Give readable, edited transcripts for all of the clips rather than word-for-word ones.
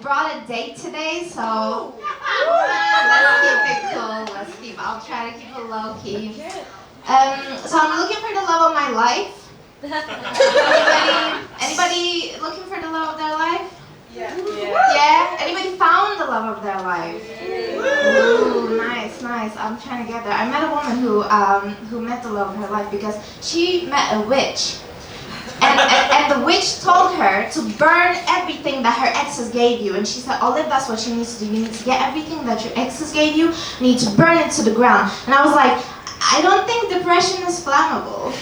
brought a date today, so let's keep it cool. I'll try to keep it low key. So I'm looking for the love of my life. Anybody looking for the love of their life? Yeah? Anybody found the love of their life? Ooh, nice. I'm trying to get there. I met a woman who met the love of her life because she met a witch. And the witch told her to burn everything that her exes gave you. And she said, Olive, that's what you need to do. You need to get everything that your exes gave you, you need to burn it to the ground. And I was like, I don't think depression is flammable.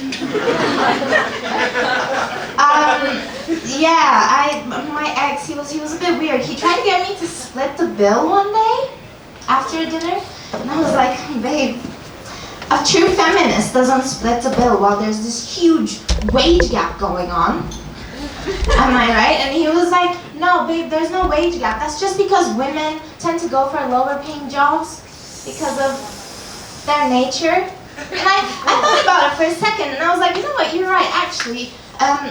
My ex, he was a bit weird. He tried to get me to split the bill one day after dinner. And I was like, babe, a true feminist doesn't split the bill while there's this huge wage gap going on. Am I right? And he was like, no, babe, there's no wage gap. That's just because women tend to go for lower paying jobs because of their nature. And I thought about it for a second, and I was like, you know what, you're right, actually.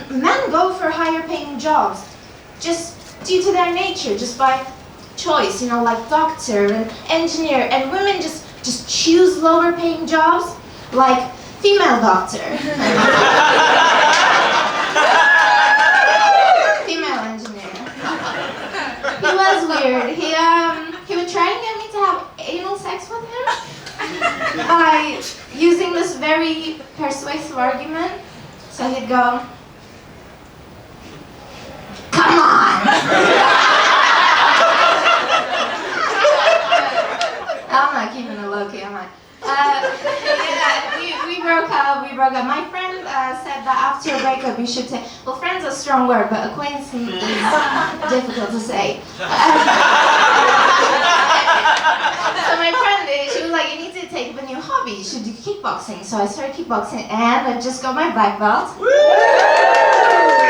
Men go for higher paying jobs just due to their nature, just by choice, you know, like doctor and engineer. And women just choose lower paying jobs, like female doctor. Female engineer. He was weird. He would try to get me to have anal sex with him by using this very persuasive argument. So he'd go, come on! I'm not keeping it low-key, am I? We broke up. My friend said that after a breakup you should say, well, friend's a strong word, but acquaintance is difficult to say. So my friend, she was like, you need to take up a new hobby. You should do kickboxing. So I started kickboxing, and I just got my black belt.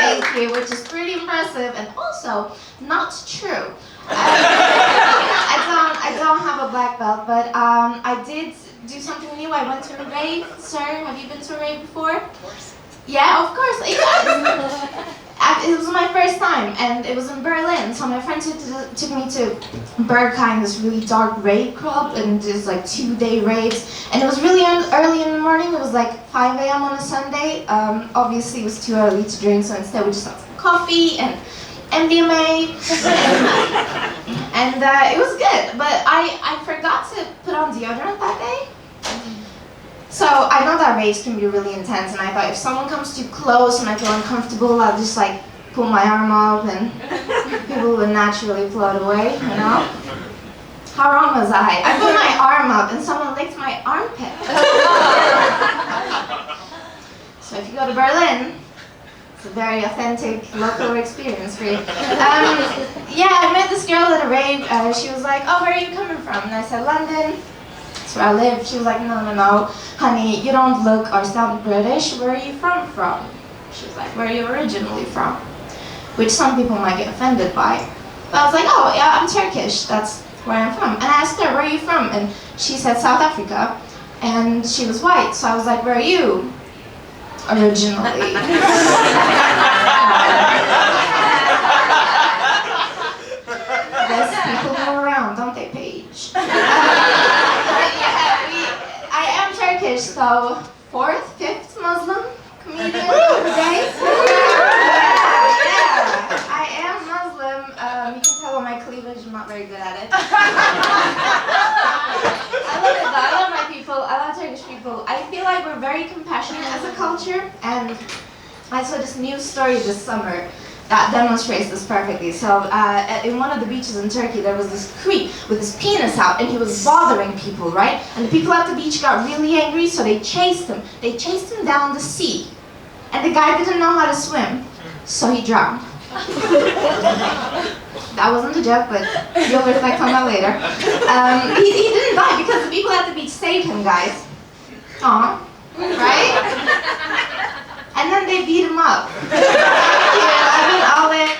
Thank you, which is pretty impressive, and also not true. I don't have a black belt, but I did do something new. I went to a rave. Sir, have you been to a rave before? Of course. Yeah, of course. It was my first time, and it was in Berlin. So my friend took me to Berghain, this really dark rave club, and there's like 2-day raves. And it was really early in the morning. It was like 5 a.m. on a Sunday. Obviously, it was too early to drink, so instead we just had some coffee and MDMA, and it was good, but I forgot to put on deodorant that day. So I know that raves can be really intense, and I thought if someone comes too close and I feel uncomfortable, I'll just like pull my arm up and people would naturally float away, you know? How wrong was I? I put my arm up and someone licked my armpit. So if you go to Berlin, it's a very authentic local experience for you. I met this girl at a rave. She was like, oh, where are you coming from? And I said, London. That's where I live. She was like, no, honey, you don't look or sound British. Where are you from? She was like, where are you originally from? Which some people might get offended by. But I was like, oh, yeah, I'm Turkish. That's where I'm from. And I asked her, where are you from? And she said, South Africa. And she was white. So I was like, where are you? Originally. Yes, people go around, don't they, Paige? I am Turkish, so 4th, 5th Muslim comedian of the day. I am Muslim. You can tell on my cleavage, I'm not very good at it. I love it though, I love my people, I love Turkish people. I feel like we're very compassionate as a culture, and I saw this news story this summer that demonstrates this perfectly. So in one of the beaches in Turkey, there was this creep with his penis out, and he was bothering people, right? And the people at the beach got really angry, so they chased him. They chased him down the sea. And the guy didn't know how to swim, so he drowned. That wasn't a joke, but you'll reflect on that later. He didn't die because the people at the beach saved him, guys. Aw, right? And then they beat him up. Thank you, I've been Olive.